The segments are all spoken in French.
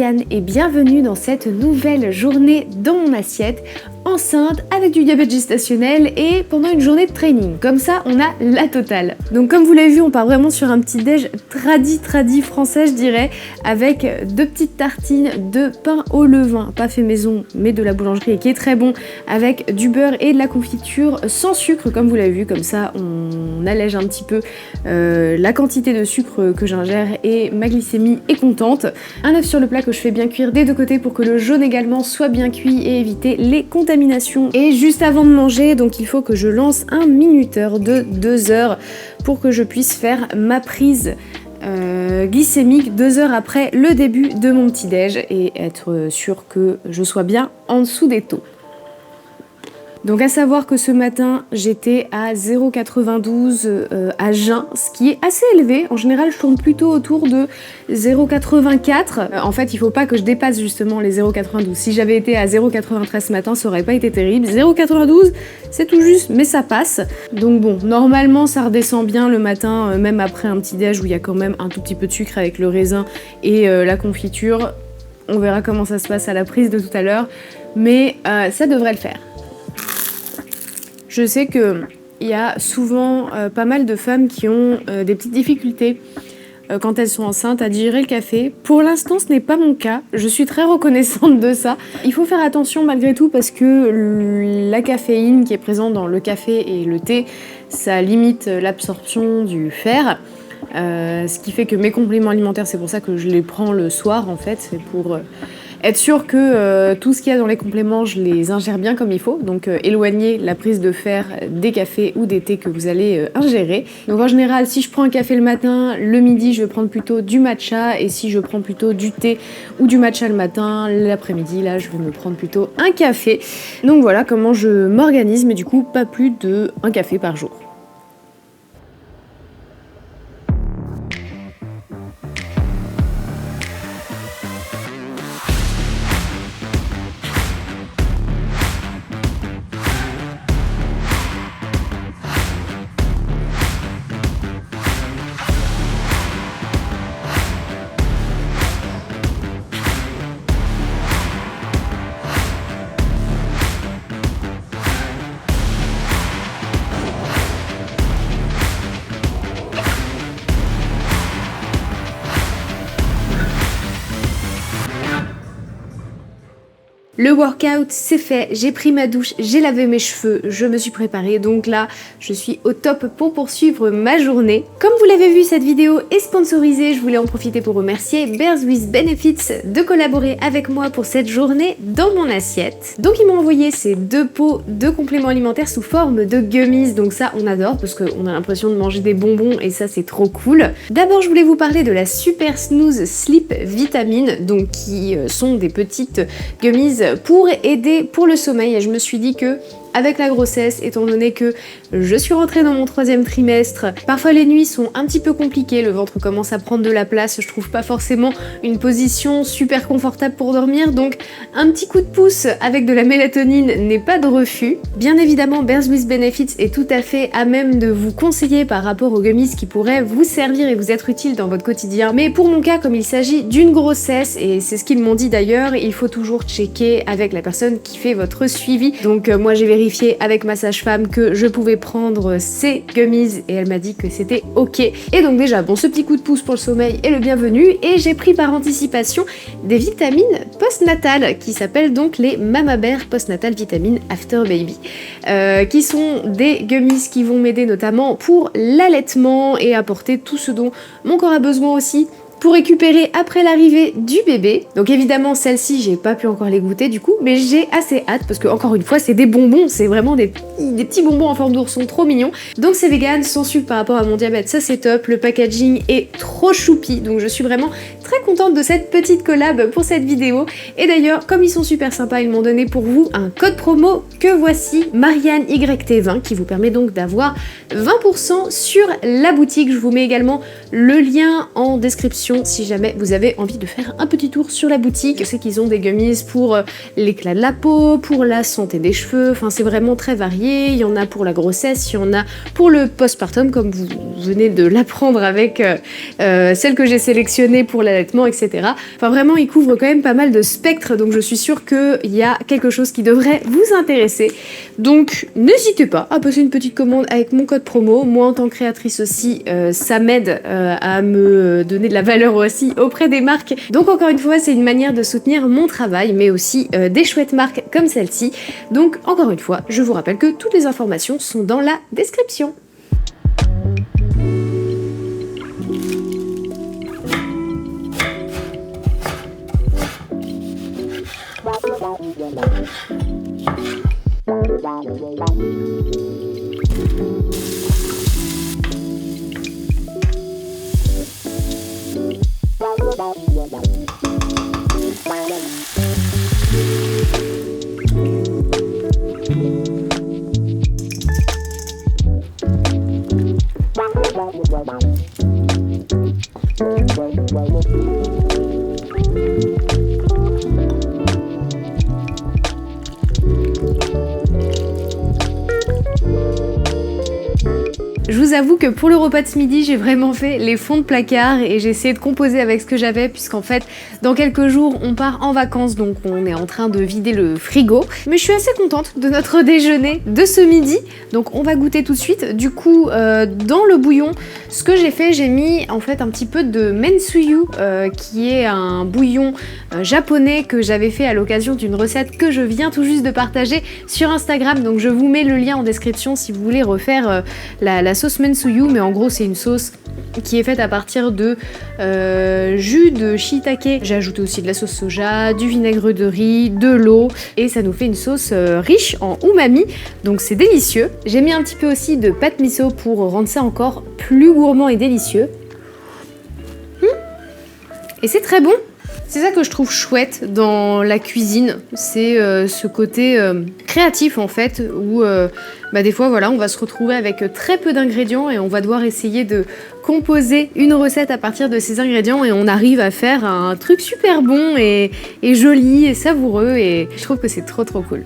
Marianne et bienvenue dans cette nouvelle journée dans mon assiette, enceinte avec du diabète gestationnel et pendant une journée de training. Comme ça, on a la totale. Donc comme vous l'avez vu, on part vraiment sur un petit déj tradi français, je dirais, avec 2 petites tartines de pain au levain, pas fait maison, mais de la boulangerie et qui est très bon, avec du beurre et de la confiture sans sucre, comme vous l'avez vu. Comme ça, on allège un petit peu la quantité de sucre que j'ingère et ma glycémie est contente. Un œuf sur le plat que je fais bien cuire des deux côtés pour que le jaune également soit bien cuit et éviter les contaminations. Et juste avant de manger, donc il faut que je lance un minuteur de 2 heures pour que je puisse faire ma prise glycémique 2 heures après le début de mon petit déj et être sûr que je sois bien en dessous des taux. Donc à savoir que ce matin j'étais à 0,92 à jeun, ce qui est assez élevé. En général je tourne plutôt autour de 0,84. En fait il faut pas que je dépasse justement les 0,92. Si j'avais été à 0,93 ce matin ça aurait pas été terrible. 0,92 c'est tout juste mais ça passe. Donc bon, normalement ça redescend bien le matin, même après un petit déj où il y a quand même un tout petit peu de sucre avec le raisin et la confiture. On verra comment ça se passe à la prise de tout à l'heure, mais ça devrait le faire. Je sais qu'il y a souvent pas mal de femmes qui ont des petites difficultés quand elles sont enceintes à digérer le café. Pour l'instant, ce n'est pas mon cas. Je suis très reconnaissante de ça. Il faut faire attention malgré tout parce que la caféine qui est présente dans le café et le thé, ça limite l'absorption du fer. Ce qui fait que mes compléments alimentaires, c'est pour ça que je les prends le soir en fait, c'est pour être sûr que tout ce qu'il y a dans les compléments, je les ingère bien comme il faut. Donc éloigner la prise de fer des cafés ou des thés que vous allez ingérer. Donc en général, si je prends un café le matin, le midi, je vais prendre plutôt du matcha. Et si je prends plutôt du thé ou du matcha le matin, l'après-midi, là, je vais me prendre plutôt un café. Donc voilà comment je m'organise, mais du coup, pas plus de 1 café par jour. Le workout c'est fait, j'ai pris ma douche, j'ai lavé mes cheveux, je me suis préparée, donc là je suis au top pour poursuivre ma journée. Comme vous l'avez vu, cette vidéo est sponsorisée, je voulais en profiter pour remercier Bears with Benefits de collaborer avec moi pour cette journée dans mon assiette. Donc ils m'ont envoyé ces 2 pots de compléments alimentaires sous forme de gummies, donc ça on adore parce qu'on a l'impression de manger des bonbons et ça c'est trop cool. D'abord je voulais vous parler de la Super Snooze Sleep Vitamine, donc qui sont des petites gummies pour aider pour le sommeil, et je me suis dit que avec la grossesse, étant donné que je suis rentrée dans mon 3e trimestre, parfois les nuits sont un petit peu compliquées, le ventre commence à prendre de la place, je trouve pas forcément une position super confortable pour dormir, donc un petit coup de pouce avec de la mélatonine n'est pas de refus. Bien évidemment, Bears with Benefits est tout à fait à même de vous conseiller par rapport aux gummies qui pourraient vous servir et vous être utiles dans votre quotidien, mais pour mon cas, comme il s'agit d'une grossesse, et c'est ce qu'ils m'ont dit d'ailleurs, il faut toujours checker avec la personne qui fait votre suivi, donc moi j'ai vérifié avec ma sage-femme que je pouvais prendre ces gummies et elle m'a dit que c'était ok. Et donc déjà, bon, ce petit coup de pouce pour le sommeil est le bienvenu, et j'ai pris par anticipation des vitamines postnatales qui s'appellent donc les Mama Bear Postnatal Vitamine After Baby, qui sont des gummies qui vont m'aider notamment pour l'allaitement et apporter tout ce dont mon corps a besoin aussi pour récupérer après l'arrivée du bébé. Donc évidemment celles-ci j'ai pas pu encore les goûter du coup, mais j'ai assez hâte parce que encore une fois c'est des bonbons, c'est vraiment des petits bonbons en forme d'ourson trop mignons. Donc c'est vegan, sans sucre par rapport à mon diabète, ça c'est top, le packaging est trop choupi, donc je suis vraiment très contente de cette petite collab pour cette vidéo. Et d'ailleurs comme ils sont super sympas, ils m'ont donné pour vous un code promo que voici, Marianne YT20, qui vous permet donc d'avoir 20% sur la boutique. Je vous mets également le lien en description description si jamais vous avez envie de faire un petit tour sur la boutique. Je sais qu'ils ont des gummies pour l'éclat de la peau, pour la santé des cheveux, enfin c'est vraiment très varié. Il y en a pour la grossesse, il y en a pour le postpartum comme vous venez de l'apprendre avec celle que j'ai sélectionnée pour l'allaitement, etc. Enfin vraiment ils couvrent quand même pas mal de spectres, donc je suis sûre qu'il y a quelque chose qui devrait vous intéresser. Donc n'hésitez pas à passer une petite commande avec mon code promo. Moi en tant que créatrice aussi, ça m'aide à me donner de la valeur aussi auprès des marques. Donc encore une fois, c'est une manière de soutenir mon travail, mais aussi des chouettes marques comme celle-ci. Donc encore une fois, je vous rappelle que toutes les informations sont dans la description. Je vous avoue que pour le repas de ce midi, j'ai vraiment fait les fonds de placard et j'ai essayé de composer avec ce que j'avais puisqu'en fait, dans quelques jours, on part en vacances donc on est en train de vider le frigo. Mais je suis assez contente de notre déjeuner de ce midi, donc on va goûter tout de suite. Du coup, dans le bouillon, ce que j'ai fait, j'ai mis en fait un petit peu de mensuyu, qui est un bouillon japonais que j'avais fait à l'occasion d'une recette que je viens tout juste de partager sur Instagram. Donc je vous mets le lien en description si vous voulez refaire la sauce mensuyu, mais en gros c'est une sauce qui est faite à partir de jus de shiitake. J'ai ajouté aussi de la sauce soja, du vinaigre de riz, de l'eau et ça nous fait une sauce riche en umami, donc c'est délicieux. J'ai mis un petit peu aussi de pâte miso pour rendre ça encore plus gourmand et délicieux. Et c'est très bon. C'est ça que je trouve chouette dans la cuisine, c'est ce côté créatif en fait, où des fois voilà, on va se retrouver avec très peu d'ingrédients et on va devoir essayer de composer une recette à partir de ces ingrédients et on arrive à faire un truc super bon et joli et savoureux et je trouve que c'est trop cool.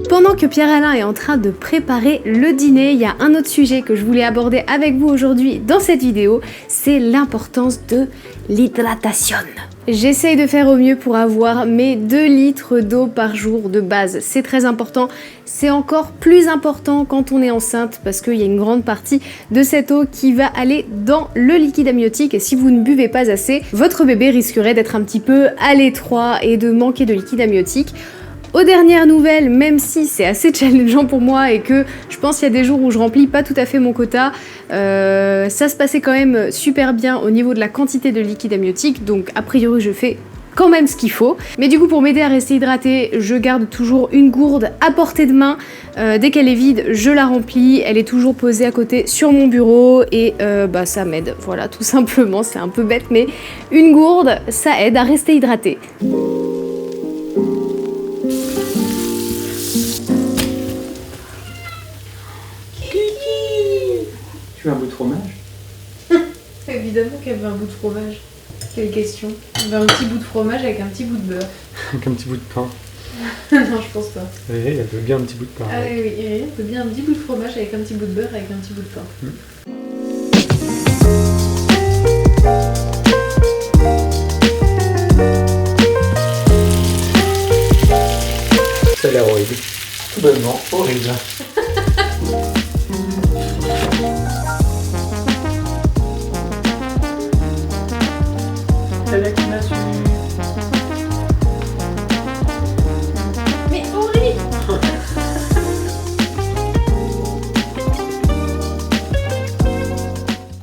Pendant que Pierre-Alain est en train de préparer le dîner, il y a un autre sujet que je voulais aborder avec vous aujourd'hui dans cette vidéo, c'est l'importance de l'hydratation. J'essaye de faire au mieux pour avoir mes 2 litres d'eau par jour de base. C'est très important. C'est encore plus important quand on est enceinte parce qu'il y a une grande partie de cette eau qui va aller dans le liquide amniotique et si vous ne buvez pas assez, votre bébé risquerait d'être un petit peu à l'étroit et de manquer de liquide amniotique. Aux dernières nouvelles, même si c'est assez challengeant pour moi et que je pense qu'il y a des jours où je remplis pas tout à fait mon quota, ça se passait quand même super bien au niveau de la quantité de liquide amniotique, donc a priori je fais quand même ce qu'il faut. Mais du coup pour m'aider à rester hydratée, je garde toujours une gourde à portée de main. Dès qu'elle est vide, je la remplis, elle est toujours posée à côté sur mon bureau et ça m'aide. Voilà, tout simplement, c'est un peu bête mais une gourde, ça aide à rester hydratée. Tu veux un bout de fromage? Évidemment qu'elle veut un bout de fromage. Quelle question. Elle veut un petit bout de fromage avec un petit bout de beurre. Avec un petit bout de pain. Non, je pense pas. Oui, elle veut bien un petit bout de pain. Ah oui, elle veut bien un petit bout de fromage avec un petit bout de beurre avec un petit bout de pain. Ça a l'air horrible. Tout bonnement horrible. C'est là qui m'a su. Mais horrible.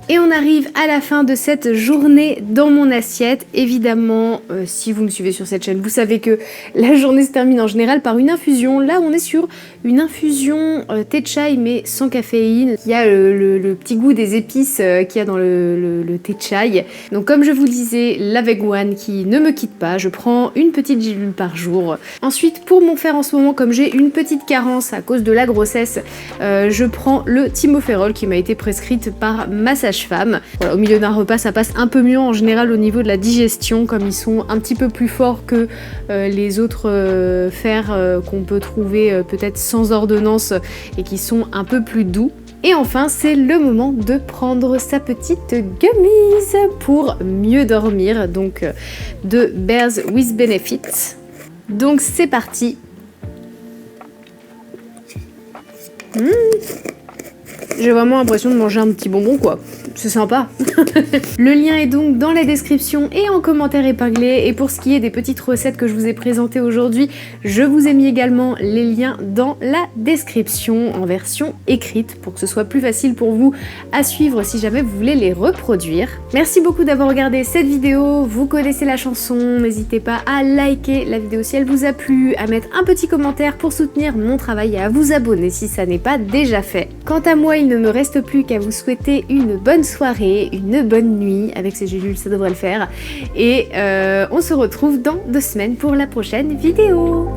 Et on arrive j'arrive à la fin de cette journée dans mon assiette. Évidemment, si vous me suivez sur cette chaîne, vous savez que la journée se termine en général par une infusion. Là, on est sur une infusion thé chai mais sans caféine. Il y a le petit goût des épices qu'il y a dans le thé chai. Donc comme je vous le disais, la Veg One qui ne me quitte pas. Je prends une petite gélule par jour. Ensuite, pour mon fer en ce moment, comme j'ai une petite carence à cause de la grossesse, je prends le Thimerol qui m'a été prescrite par ma sage-femme. Voilà, au milieu d'un repas, ça passe un peu mieux en général au niveau de la digestion, comme ils sont un petit peu plus forts que les autres fers qu'on peut trouver peut-être sans ordonnance et qui sont un peu plus doux. Et enfin, c'est le moment de prendre sa petite gummies pour mieux dormir, donc de Bears with Benefits. Donc c'est parti. J'ai vraiment l'impression de manger un petit bonbon quoi, c'est sympa. Le lien est donc dans la description et en commentaire épinglé. Et pour ce qui est des petites recettes que je vous ai présentées aujourd'hui, je vous ai mis également les liens dans la description en version écrite pour que ce soit plus facile pour vous à suivre si jamais vous voulez les reproduire. Merci beaucoup d'avoir regardé cette vidéo, vous connaissez la chanson, n'hésitez pas à liker la vidéo si elle vous a plu, à mettre un petit commentaire pour soutenir mon travail et à vous abonner si ça n'est pas déjà fait. Quant à moi, il ne me reste plus qu'à vous souhaiter une bonne soirée, une bonne nuit, avec ces gélules ça devrait le faire, et on se retrouve dans 2 semaines pour la prochaine vidéo.